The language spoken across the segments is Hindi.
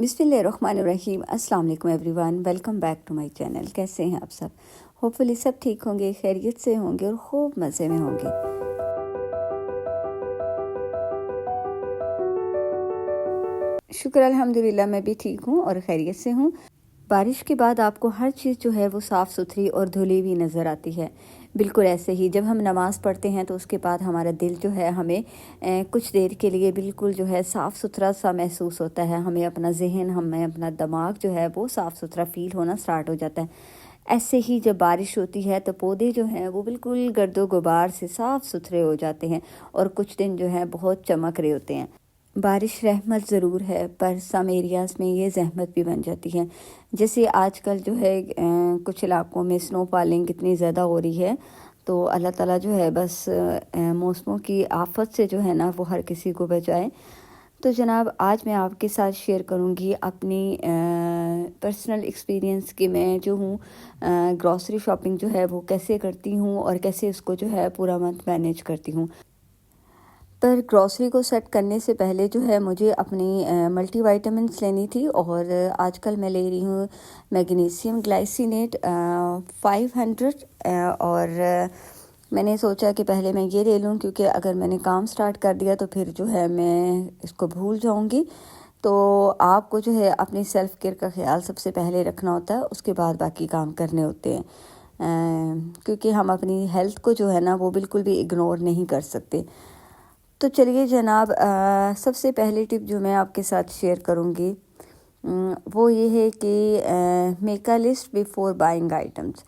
बिस्मिल्लाहिर्रहमानिर्रहीम। अस्सलाम वालेकुम everyone, welcome back to my channel. कैसे हैं आप सब? होपफुली सब ठीक होंगे, खैरियत से होंगे और खूब मज़े में होंगे। शुक्र अल्हम्दुलिल्लाह, मैं भी ठीक हूँ और खैरियत से हूँ। बारिश के बाद आपको हर चीज़ जो है वो साफ़ सुथरी और धुली हुई नज़र आती है। बिल्कुल ऐसे ही जब हम नमाज़ पढ़ते हैं तो उसके बाद हमारा दिल जो है हमें कुछ देर के लिए बिल्कुल जो है साफ़ सुथरा सा महसूस होता है। हमें अपना जहन, हमें अपना दिमाग जो है वो साफ़ सुथरा फ़ील होना स्टार्ट हो जाता है। ऐसे ही जब बारिश होती है तो पौधे जो हैं वो बिल्कुल गर्दो गुबार से साफ़ सुथरे हो जाते हैं और कुछ दिन जो है बहुत चमक रहे होते हैं। बारिश रहमत ज़रूर है, पर सम एरियाज़ में ये ज़हमत भी बन जाती है। जैसे आजकल जो है कुछ इलाक़ों में स्नो फॉलिंग कितनी ज़्यादा हो रही है, तो अल्लाह ताला जो है बस मौसमों की आफ़त से जो है ना वो हर किसी को बचाए। तो जनाब, आज मैं आपके साथ शेयर करूंगी अपनी पर्सनल एक्सपीरियंस कि मैं जो हूँ ग्रॉसरी शॉपिंग जो है वो कैसे करती हूँ और कैसे उसको जो है पूरा मंथ मैनेज करती हूँ। पर ग्रॉसरी को सेट करने से पहले जो है मुझे अपनी मल्टीविटामिन्स लेनी थी और आजकल मैं ले रही हूँ मैग्नीशियम ग्लाइसिनेट 500 और मैंने सोचा कि पहले मैं ये ले लूँ, क्योंकि अगर मैंने काम स्टार्ट कर दिया तो फिर जो है मैं इसको भूल जाऊँगी। तो आपको जो है अपनी सेल्फ़ केयर का ख्याल सबसे पहले रखना होता है, उसके बाद बाकी काम करने होते हैं। क्योंकि हम अपनी हेल्थ को जो है ना वो बिल्कुल भी इग्नोर नहीं कर सकते। तो चलिए जनाब, सबसे पहली टिप जो मैं आपके साथ शेयर करूँगी वो ये है कि make a list before buying items.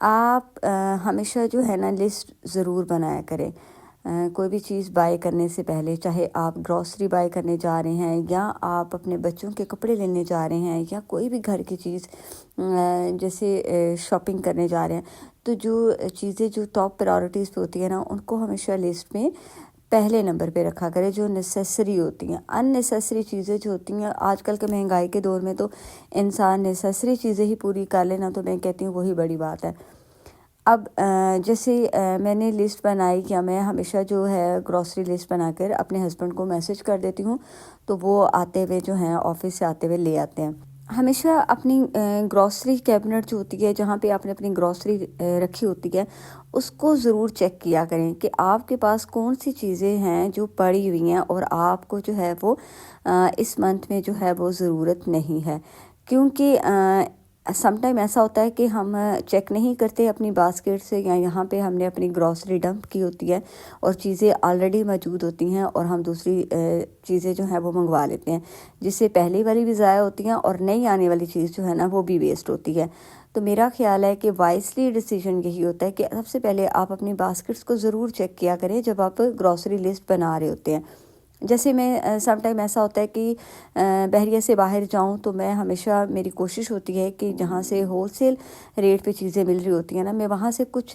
आप हमेशा जो है ना लिस्ट ज़रूर बनाया करें। कोई भी चीज़ बाय करने से पहले, चाहे आप ग्रॉसरी बाय करने जा रहे हैं या आप अपने बच्चों के कपड़े लेने जा रहे हैं या कोई भी घर की चीज़ जैसे शॉपिंग करने जा रहे हैं, तो जो चीज़ें जो टॉप प्रायोरिटीज़ पे होती है ना उनको हमेशा लिस्ट में पहले नंबर पे रखा करें, जो नेसेसरी होती हैं। अननेसेसरी चीज़ें जो होती हैं आजकल के महंगाई के दौर में, तो इंसान नेसेसरी चीज़ें ही पूरी कर लेना, तो मैं कहती हूँ वही बड़ी बात है। अब जैसे मैंने लिस्ट बनाई, या मैं हमेशा जो है ग्रॉसरी लिस्ट बनाकर अपने हस्बैंड को मैसेज कर देती हूँ, तो वो आते हुए जो हैं ऑफिस से आते हुए ले आते हैं। हमेशा अपनी ग्रॉसरी कैबिनेट जो होती है, जहाँ पे आपने अपनी ग्रॉसरी रखी होती है, उसको ज़रूर चेक किया करें कि आपके पास कौन सी चीज़ें हैं जो पड़ी हुई हैं और आपको जो है वो इस मंथ में जो है वो ज़रूरत नहीं है। क्योंकि सम टाइम ऐसा होता है कि हम चेक नहीं करते अपनी बास्केट से, या यहाँ पे हमने अपनी ग्रॉसरी डंप की होती है और चीज़ें ऑलरेडी मौजूद होती हैं और हम दूसरी चीज़ें जो हैं वो मंगवा लेते हैं, जिससे पहली वाली भी ज़ाया होती हैं और नई आने वाली चीज़ जो है ना वो भी वेस्ट होती है। तो मेरा ख्याल है कि वाइसली डिसीजन यही होता है कि सबसे पहले आप अपनी बास्केट्स को ज़रूर चेक किया करें जब आप ग्रॉसरी लिस्ट बना रहे होते हैं। जैसे मैं सम टाइम ऐसा होता है कि बहरिया से बाहर जाऊं, तो मैं हमेशा, मेरी कोशिश होती है कि जहां से होलसेल रेट पे चीज़ें मिल रही होती हैं ना, मैं वहां से कुछ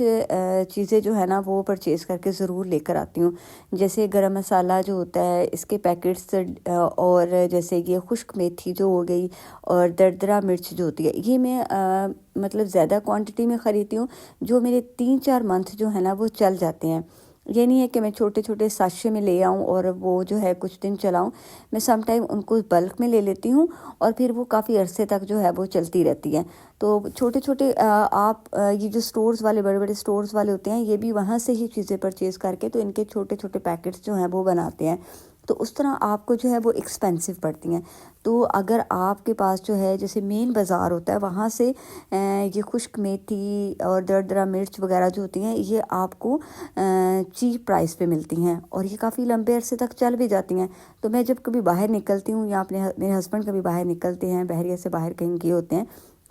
चीज़ें जो है ना वो परचेज़ करके ज़रूर लेकर आती हूँ। जैसे गरम मसाला जो होता है, इसके पैकेट्स, और जैसे ये खुश्क मेथी जो हो गई, और दरदरा मिर्च जो होती है, ये मैं मतलब ज़्यादा क्वांटिटी में ख़रीदती हूँ, जो मेरे 3-4 मंथ जो है ना वो चल जाते हैं। ये नहीं है कि मैं छोटे छोटे साशे में ले आऊँ और वो जो है कुछ दिन चलाऊँ। मैं सम टाइम उनको बल्क में ले लेती हूँ और फिर वो काफ़ी अरसे तक जो है वो चलती रहती है। तो छोटे छोटे आप ये जो स्टोर्स वाले, बड़े बड़े स्टोर्स वाले होते हैं, ये भी वहाँ से ही चीज़ें परचेज़ करके तो इनके छोटे छोटे पैकेट्स जो हैं वो बनाते हैं, तो उस तरह आपको जो है वो एक्सपेंसिव पड़ती हैं। तो अगर आपके पास जो है जैसे मेन बाज़ार होता है, वहाँ से ये खुश्क मेथी और दरदरा मिर्च वगैरह जो होती हैं, ये आपको चीप प्राइस पे मिलती हैं और ये काफ़ी लंबे अरसे तक चल भी जाती हैं। तो मैं जब कभी बाहर निकलती हूँ, या मेरे हस्बैंड कभी बाहर निकलते हैं, बहरिया से बाहर कहीं गए होते हैं,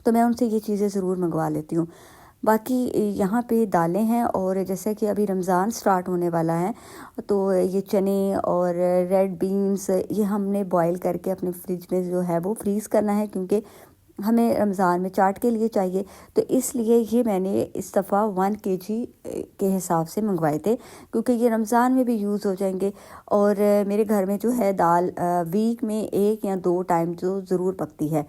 तो मैं उनसे ये चीज़ें ज़रूर मंगवा लेती हूँ। बाकी यहाँ पे दालें हैं, और जैसे कि अभी रमज़ान स्टार्ट होने वाला है, तो ये चने और रेड बीन्स ये हमने बॉईल करके अपने फ्रिज में जो है वो फ्रीज़ करना है, क्योंकि हमें रमज़ान में चाट के लिए चाहिए। तो इसलिए ये मैंने इस दफ़ा 1 केजी के हिसाब से मंगवाए थे, क्योंकि ये रमज़ान में भी यूज़ हो जाएंगे। और मेरे घर में जो है दाल वीक में 1 या 2 टाइम जो ज़रूर पकती है।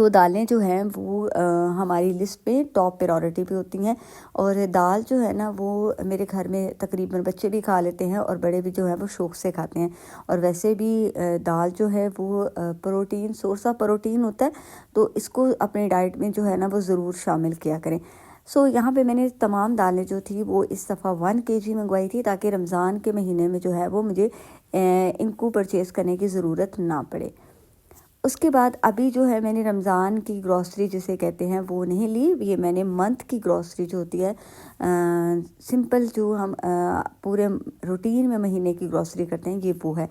दालें जो हैं वो हमारी लिस्ट पे टॉप प्रायोरिटी पे होती हैं। और दाल जो है ना वो मेरे घर में तकरीबन बच्चे भी खा लेते हैं और बड़े भी जो है वो शौक़ से खाते हैं। और वैसे भी दाल जो है वो प्रोटीन, सोर्स ऑफ प्रोटीन होता है, तो इसको अपने डाइट में जो है ना वो ज़रूर शामिल किया करें। यहाँ पे मैंने तमाम दालें जो थी वो इस दफ़ा 1 kg मंगवाई थी, ताकि रमज़ान के महीने में जो है वो मुझे इनको परचेज़ करने की ज़रूरत ना पड़े। उसके बाद अभी जो है मैंने रमज़ान की ग्रॉसरी जिसे कहते हैं वो नहीं ली, ये मैंने मंथ की ग्रॉसरी जो होती है सिंपल जो हम पूरे रूटीन में महीने की ग्रॉसरी करते हैं, ये वो है।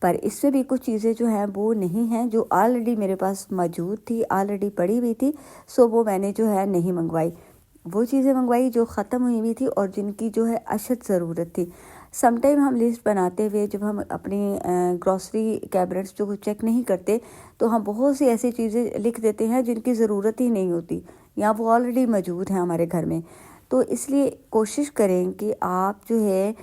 पर इससे भी कुछ चीज़ें जो हैं वो नहीं हैं, जो ऑलरेडी मेरे पास मौजूद थी, ऑलरेडी पड़ी हुई थी, वो मैंने जो है नहीं मंगवाई। वो चीज़ें मंगवाई जो ख़त्म हुई हुई थी और जिनकी जो है अशद ज़रूरत थी। समटाइम हम लिस्ट बनाते हुए जब हम अपनी ग्रॉसरी कैबिनेट्स जो चेक नहीं करते, तो हम बहुत सी ऐसी चीज़ें लिख देते हैं जिनकी ज़रूरत ही नहीं होती, या वो ऑलरेडी मौजूद हैं हमारे घर में। तो इसलिए कोशिश करें कि आप जो है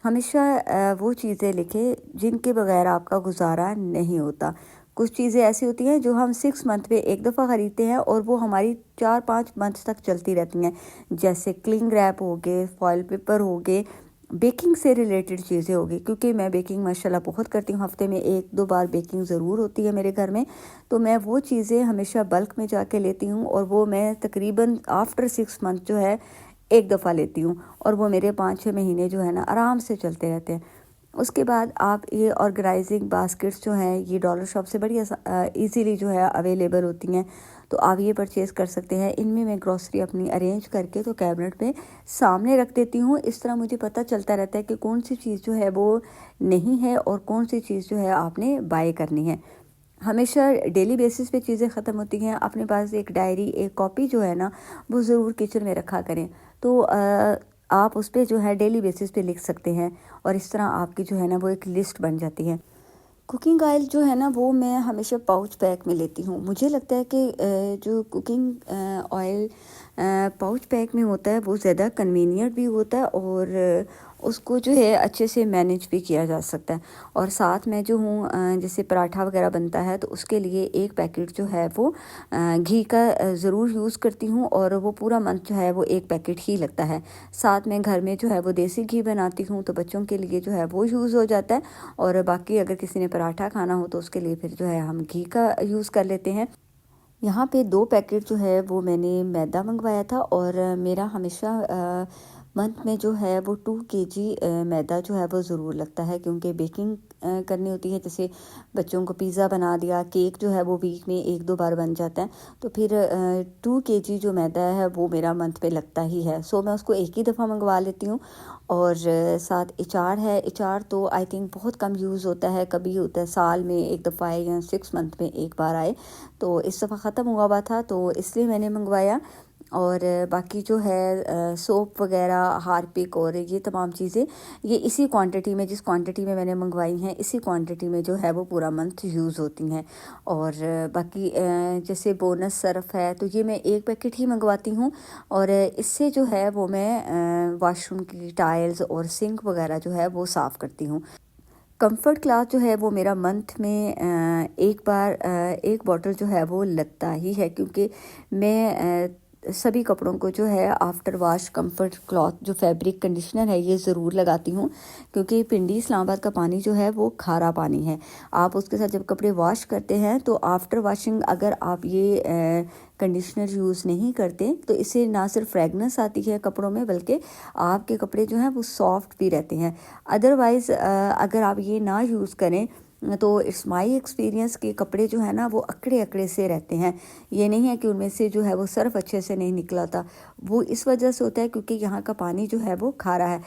हमेशा वो चीज़ें लिखें जिनके बगैर आपका गुजारा नहीं होता। कुछ चीज़ें ऐसी होती हैं जो हम 6 मंथ में एक दफ़ा ख़रीदते हैं और वो हमारी 4-5 मंथ तक चलती रहती हैं, जैसे क्लिंग रैप हो गए, फॉइल पेपर हो गए, बेकिंग से रिलेटेड चीज़ें होगी। क्योंकि मैं बेकिंग माशाल्लाह बहुत करती हूँ, हफ़्ते में 1-2 बार बेकिंग ज़रूर होती है मेरे घर में, तो मैं वो चीज़ें हमेशा बल्क में जाके लेती हूँ और वो मैं तकरीबन आफ्टर 6 मंथ जो है एक दफ़ा लेती हूँ, और वो मेरे 5-6 महीने जो है ना आराम से चलते रहते हैं। उसके बाद आप ये ऑर्गेनाइजिंग बास्केट्स जो हैं ये डॉलर शॉप से बड़ी ईज़िली जो है अवेलेबल होती हैं, तो आप ये परचेज़ कर सकते हैं। इनमें मैं ग्रॉसरी अपनी अरेंज करके तो कैबिनेट में सामने रख देती हूँ। इस तरह मुझे पता चलता रहता है कि कौन सी चीज़ जो है वो नहीं है और कौन सी चीज़ जो है आपने बाय करनी है। हमेशा डेली बेसिस पे चीज़ें ख़त्म होती हैं। अपने पास एक डायरी, एक कॉपी जो है ना वो ज़रूर किचन में रखा करें, तो आप उस पे जो है डेली बेसिस पे लिख सकते हैं, और इस तरह आपकी जो है ना वो एक लिस्ट बन जाती है। कुकिंग ऑयल जो है ना वो मैं हमेशा पाउच पैक में लेती हूँ। मुझे लगता है कि जो कुकिंग ऑयल पाउच पैक में होता है वो ज़्यादा कन्वीनियंट भी होता है, और उसको जो है अच्छे से मैनेज भी किया जा सकता है। और साथ में जो हूँ जैसे पराठा वगैरह बनता है तो उसके लिए एक पैकेट जो है वो घी का ज़रूर यूज़ करती हूँ, और वो पूरा मंथ जो है वो एक पैकेट ही लगता है। साथ में घर में जो है वो देसी घी बनाती हूँ, तो बच्चों के लिए जो है वो यूज़ हो जाता है, और बाकी अगर किसी ने पराठा खाना हो तो उसके लिए फिर जो है हम घी का यूज़ कर लेते हैं। यहाँ पे 2 पैकेट जो है वो मैंने मैदा मंगवाया था, और मेरा हमेशा मंथ में जो है वो 2 केजी मैदा जो है वो ज़रूर लगता है, क्योंकि बेकिंग करनी होती है। जैसे बच्चों को पिज़्ज़ा बना दिया, केक जो है वो वीक में 1-2 बार बन जाता है, तो फिर 2 केजी जो मैदा है वो मेरा मंथ पे लगता ही है। मैं उसको एक ही दफ़ा मंगवा लेती हूँ। और साथ अचार है। अचार तो आई थिंक बहुत कम यूज़ होता है, कभी होता है साल में एक दफ़ा आए या 6 मंथ में एक बार आए, तो इस दफ़ा ख़त्म हुआ था तो इसलिए मैंने मंगवाया। और बाकी जो है सोप वगैरह, हार्पिक और ये तमाम चीज़ें ये इसी क्वांटिटी में, जिस क्वांटिटी में मैंने मंगवाई हैं इसी क्वांटिटी में जो है वो पूरा मंथ यूज़ होती हैं। और बाकी जैसे बोनस सर्फ है तो ये मैं एक पैकेट ही मंगवाती हूँ, और इससे जो है वो मैं वॉशरूम की टाइल्स और सिंक वगैरह जो है वो साफ़ करती हूँ। कंफर्ट क्लाथ जो है वो मेरा मंथ में एक बार एक बॉटल जो है वो लगता ही है, क्योंकि मैं सभी कपड़ों को जो है आफ्टर वॉश कंफर्ट क्लॉथ जो फैब्रिक कंडीशनर है ये ज़रूर लगाती हूँ, क्योंकि पिंडी इस्लामाबाद का पानी जो है वो खारा पानी है। आप उसके साथ जब कपड़े वॉश करते हैं तो आफ्टर वॉशिंग अगर आप ये कंडीशनर यूज़ नहीं करते तो इससे ना सिर्फ फ्रेगनेंस आती है कपड़ों में, बल्कि आपके कपड़े जो हैं वो सॉफ्ट भी रहते हैं। अदरवाइज़ अगर आप ये ना यूज़ करें तो इट्स माई एक्सपीरियंस कि कपड़े जो है ना वो अकड़े अकड़े से रहते हैं। ये नहीं है कि उनमें से जो है वो सर्फ अच्छे से नहीं निकला था, वो इस वजह से होता है क्योंकि यहाँ का पानी जो है वो खारा है।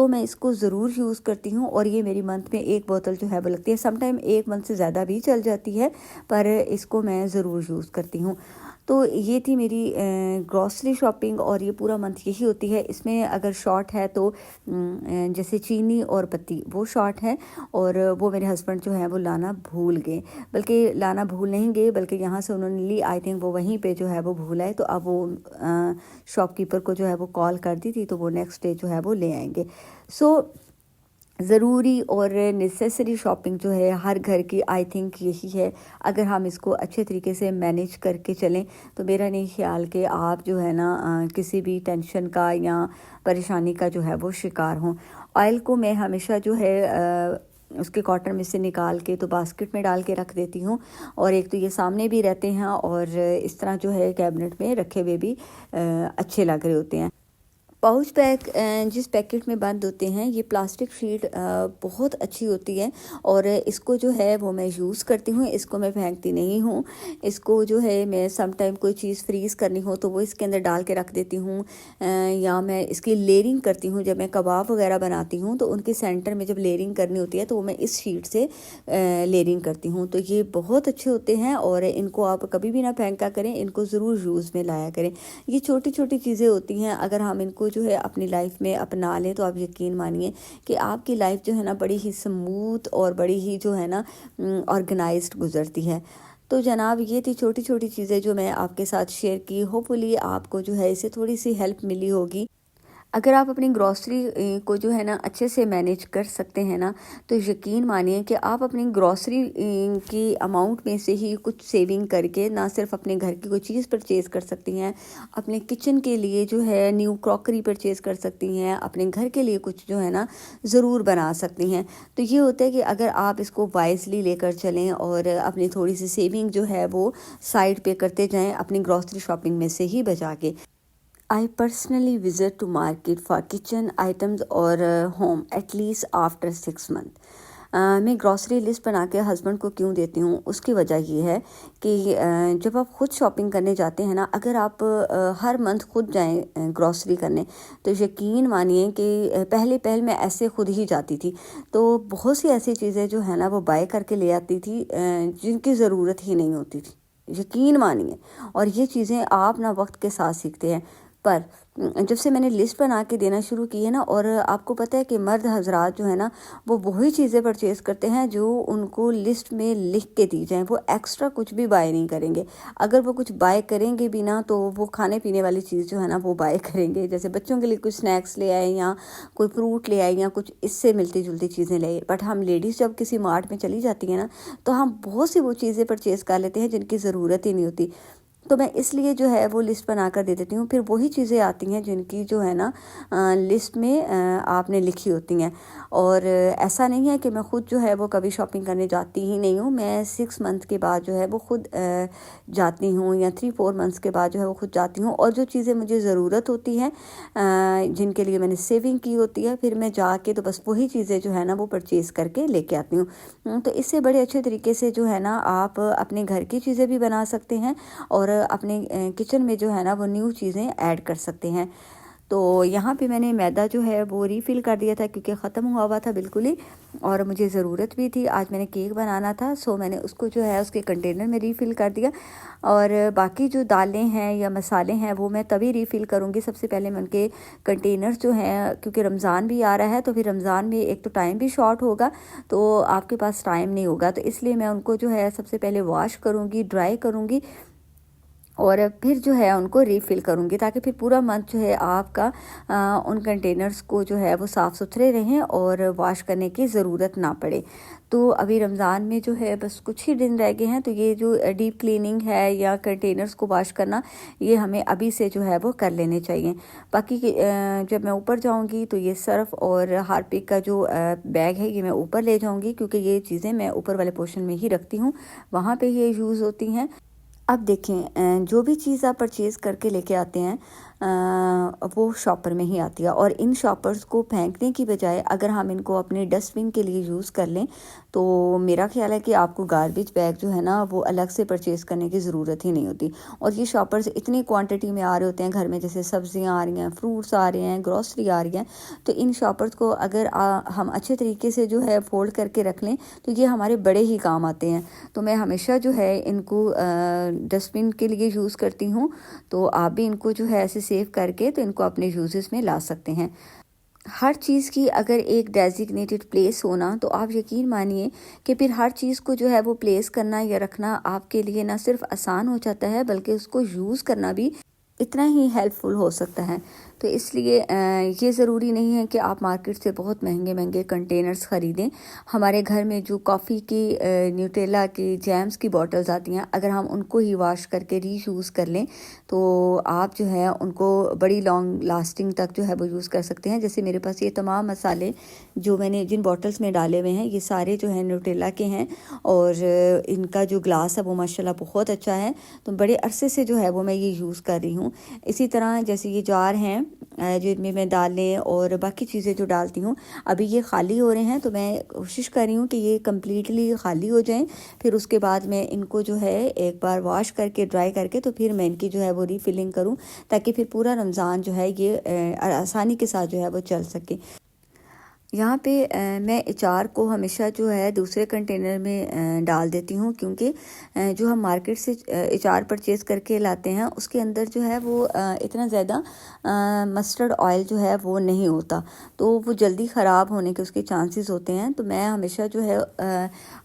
मैं इसको ज़रूर यूज़ करती हूँ, और ये मेरी मंथ में एक बोतल जो है वो लगती है। समटाइम एक मंथ से ज़्यादा भी चल जाती है, पर इसको मैं ज़रूर यूज़ करती हूँ। तो ये थी मेरी ग्रॉसरी शॉपिंग, और ये पूरा मंथ यही होती है। इसमें अगर शॉर्ट है तो जैसे चीनी और पत्ती वो शॉर्ट है, और वो मेरे हस्बैंड जो है वो लाना भूल गए, बल्कि लाना भूल नहीं गए बल्कि यहाँ से उन्होंने ली, आई थिंक वो वहीं पे जो है वो भूल आए, तो अब वो शॉपकीपर को जो है वो कॉल कर दी थी, तो वो नेक्स्ट डे जो है वो ले आएंगे। ज़रूरी और नेसेसरी शॉपिंग जो है हर घर की, आई थिंक यही है। अगर हम इसको अच्छे तरीके से मैनेज करके चलें तो मेरा नहीं ख्याल कि आप जो है ना किसी भी टेंशन का या परेशानी का जो है वो शिकार हों। ऑयल को मैं हमेशा जो है उसके कॉटन में से निकाल के तो बास्केट में डाल के रख देती हूँ, और एक तो ये सामने भी रहते हैं और इस तरह जो है कैबिनेट में रखे हुए भी अच्छे लग रहे होते हैं। पाउच पैक जिस पैकेट में बंद होते हैं, ये प्लास्टिक शीट बहुत अच्छी होती है और इसको जो है वो मैं यूज़ करती हूँ। इसको मैं फेंकती नहीं हूँ। इसको जो है मैं सम टाइम कोई चीज़ फ्रीज़ करनी हो तो वो इसके अंदर डाल के रख देती हूँ, या मैं इसकी लेयरिंग करती हूँ। जब मैं कबाब वगैरह बनाती हूँ तो उनके सेंटर में जब लेयरिंग करनी होती है तो वो मैं इस शीट से लेयरिंग करती हूँ। तो ये बहुत अच्छे होते हैं और इनको आप कभी भी ना फेंका करें, इनको ज़रूर यूज़ में लाया करें। ये छोटी छोटी चीज़ें होती हैं, अगर हम इनको जो है अपनी लाइफ में अपना लें तो आप यकीन मानिए कि आपकी लाइफ जो है ना बड़ी ही स्मूथ और बड़ी ही जो है ना ऑर्गेनाइज्ड गुजरती है। तो जनाब, ये थी छोटी छोटी चीज़ें जो मैं आपके साथ शेयर की। होपफुली आपको जो है इससे थोड़ी सी हेल्प मिली होगी। अगर आप अपनी ग्रॉसरी को जो है ना अच्छे से मैनेज कर सकते हैं ना, तो यकीन मानिए कि आप अपनी ग्रॉसरी की अमाउंट में से ही कुछ सेविंग करके ना सिर्फ अपने घर की कोई चीज़ परचेज़ कर सकती हैं, अपने किचन के लिए जो है न्यू क्रॉकरी परचेज़ कर सकती हैं, अपने घर के लिए कुछ जो है ना ज़रूर बना सकती हैं। तो ये होता है कि अगर आप इसको वाइजली लेकर चलें और अपनी थोड़ी सी सेविंग जो है वो साइड पे करते जाएं अपनी ग्रॉसरी शॉपिंग में से ही बचा के। I personally visit to market for kitchen items or home at least after 6 month। मैं ग्रॉसरी लिस्ट बना के हस्बैंड को क्यों देती हूँ, उसकी वजह ये है कि जब आप ख़ुद शॉपिंग करने जाते हैं ना, अगर आप हर मंथ खुद जाएं ग्रॉसरी करने, तो यकीन मानिए कि पहले मैं ऐसे खुद ही जाती थी तो बहुत सी ऐसी चीज़ें जो है ना वो बाय करके ले आती थी जिनकी ज़रूरत ही नहीं होती थी, यकीन मानिए। और ये चीज़ें आप ना वक्त के साथ सीखते हैं। पर जब से मैंने लिस्ट बना के देना शुरू की है ना, और आपको पता है कि मर्द हजरात जो है ना वो वही चीज़ें परचेज़ करते हैं जो उनको लिस्ट में लिख के दी जाएँ, वो एक्स्ट्रा कुछ भी बाय नहीं करेंगे। अगर वो कुछ बाय करेंगे भी ना तो वो खाने पीने वाली चीज़ जो है ना वो बाय करेंगे, जैसे बच्चों के लिए कुछ स्नैक्स ले आए या कोई फ्रूट ले आए या कुछ इससे मिलती जुलती चीज़ें ले आए। बट हम लेडीज़ जब किसी मार्ट में चली जाती हैं ना तो हम बहुत सी वो चीज़ें परचेज़ कर लेते हैं जिनकी ज़रूरत ही नहीं होती। तो मैं इसलिए जो है वो लिस्ट बना कर दे देती हूँ। फिर वही चीज़ें आती हैं जिनकी जो है ना लिस्ट में आपने लिखी होती हैं। और ऐसा नहीं है कि मैं ख़ुद जो है वो कभी शॉपिंग करने जाती ही नहीं हूँ। मैं 6 मंथ के बाद जो है वो ख़ुद जाती हूँ, या 3-4 मंथ्स के बाद जो है वो ख़ुद जाती हूँ। और जो चीज़ें मुझे ज़रूरत होती हैं, जिनके लिए मैंने सेविंग की होती है, फिर मैं जाके तो बस वही चीज़ें जो है ना वो परचेज़ करके लेके आती हूँ। तो इससे बड़े अच्छे तरीके से जो है ना आप अपने घर की चीज़ें भी बना सकते हैं और अपने किचन में जो है ना वो न्यू चीज़ें ऐड कर सकते हैं। तो यहाँ पे मैंने मैदा जो है वो रीफ़िल कर दिया था क्योंकि ख़त्म हुआ था बिल्कुल ही, और मुझे ज़रूरत भी थी। आज मैंने केक बनाना था, सो मैंने उसको जो है उसके कंटेनर में रीफ़िल कर दिया। और बाकी जो दालें हैं या मसाले हैं वो मैं तभी रीफ़िल करूँगी। सबसे पहले मैं उनके कंटेनर्स जो हैं, क्योंकि रमज़ान भी आ रहा है तो फिर रमज़ान में एक तो टाइम भी शॉर्ट होगा, तो आपके पास टाइम नहीं होगा, तो इसलिए मैं उनको जो है सबसे पहले वॉश करूँगी, ड्राई करूँगी और फिर जो है उनको रीफ़िल करूँगी, ताकि फिर पूरा मंथ जो है आपका उन कंटेनर्स को जो है वो साफ़ सुथरे रहें और वॉश करने की ज़रूरत ना पड़े। तो अभी रमज़ान में जो है बस कुछ ही दिन रह गए हैं, तो ये जो डीप क्लीनिंग है या कंटेनर्स को वॉश करना, ये हमें अभी से जो है वो कर लेने चाहिए। बाकी जब मैं ऊपर जाऊँगी तो ये सर्फ़ और हार्पिक का जो बैग है ये मैं ऊपर ले जाऊँगी, क्योंकि ये चीज़ें मैं ऊपर वाले पोर्शन में ही रखती हूँ, वहाँ पर ये यूज़ होती हैं। अब देखें, जो भी चीज़ आप परचेज़ करके लेके आते हैं वो शॉपर में ही आती है, और इन शॉपर्स को फेंकने की बजाय अगर हम इनको अपने डस्टबिन के लिए यूज़ कर लें तो मेरा ख्याल है कि आपको गार्बेज बैग जो है ना वो अलग से परचेज़ करने की ज़रूरत ही नहीं होती। और ये शॉपर्स इतनी क्वांटिटी में आ रहे होते हैं घर में, जैसे सब्जियां आ रही हैं, फ्रूट्स आ रहे हैं, ग्रॉसरी आ रही हैं, तो इन शॉपर्स को अगर हम अच्छे तरीके से जो है फोल्ड करके रख लें तो ये हमारे बड़े ही काम आते हैं। तो मैं हमेशा जो है इनको डस्टबिन के लिए यूज़ करती हूँ, तो आप भी इनको जो है ऐसे सेव करके तो इनको अपने यूजेस में ला सकते हैं। हर चीज़ की अगर एक डेजिग्नेटेड प्लेस होना, तो आप यकीन मानिए कि फिर हर चीज़ को जो है वो प्लेस करना या रखना आपके लिए ना सिर्फ आसान हो जाता है, बल्कि उसको यूज़ करना भी इतना ही हेल्पफुल हो सकता है। तो इसलिए ये ज़रूरी नहीं है कि आप मार्केट से बहुत महंगे महंगे कंटेनर्स ख़रीदें। हमारे घर में जो कॉफ़ी की न्यूटेला की जैम्स की बॉटल्स आती हैं, अगर हम उनको ही वॉश करके रीयूज़ कर लें तो आप जो है उनको बड़ी लॉन्ग लास्टिंग तक जो है वो यूज़ कर सकते हैं। जैसे मेरे पास ये तमाम मसाले जो मैंने जिन बॉटल्स में डाले हुए हैं, ये सारे जो हैं न्यूटेला के हैं और इनका जो ग्लास है वो माशाल्लाह बहुत अच्छा है। तो बड़े अरसे से जो है वो मैं ये यूज़ कर रही हूँ। इसी तरह जैसे ये जार हैं जिनमें मैं दालें और बाकी चीज़ें जो डालती हूँ, अभी ये खाली हो रहे हैं, तो मैं कोशिश कर रही हूँ कि ये कम्प्लीटली खाली हो जाएं। फिर उसके बाद मैं इनको जो है एक बार वॉश करके ड्राई करके तो फिर मैं इनकी जो है वो रीफिलिंग करूँ, ताकि फिर पूरा रमज़ान जो है ये आसानी के साथ जो है वो चल सके। यहाँ पे मैं अचार को हमेशा जो है दूसरे कंटेनर में डाल देती हूँ, क्योंकि जो हम मार्केट से अचार परचेज़ करके लाते हैं उसके अंदर जो है वो इतना ज़्यादा मस्टर्ड ऑयल जो है वो नहीं होता, तो वो जल्दी ख़राब होने के उसके चांसेस होते हैं। तो मैं हमेशा जो है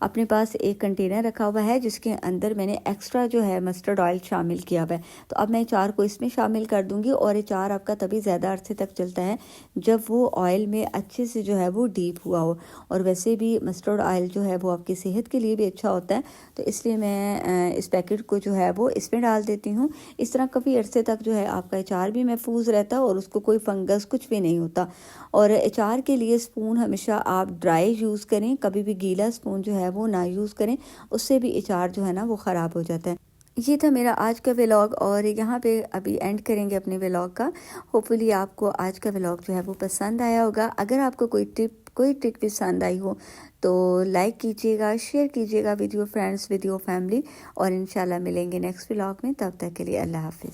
अपने पास एक कंटेनर रखा हुआ है जिसके अंदर मैंने एक्स्ट्रा जो है मस्टर्ड ऑयल शामिल किया हुआ है। तो अब मैं अचार को इसमें शामिल कर दूँगी और अचार आपका तभी ज़्यादा अरसे तक चलता है जब वो ऑयल में अच्छे से जो है वो डीप हुआ हो। और वैसे भी मस्टर्ड ऑयल जो है वो आपकी सेहत के लिए भी अच्छा होता है, तो इसलिए मैं इस पैकेट को जो है वो इसमें डाल देती हूँ। इस तरह काफ़ी अरसे तक जो है आपका अचार भी महफूज रहता है और उसको कोई फंगस कुछ भी नहीं होता। और अचार के लिए स्पून हमेशा आप ड्राई यूज़ करें, कभी भी गीला स्पून जो है वो ना यूज़ करें, उससे भी अचार जो है ना वो ख़राब हो जाता है। ये था मेरा आज का व्लॉग और यहाँ पे अभी एंड करेंगे अपने व्लॉग का। होपफुली आपको आज का व्लॉग जो है वो पसंद आया होगा। अगर आपको कोई ट्रिक पसंद आई हो तो लाइक कीजिएगा, शेयर कीजिएगा with your friends, with your family, और इंशाल्लाह मिलेंगे नेक्स्ट व्लॉग में। तब तक के लिए अल्लाह हाफिज़।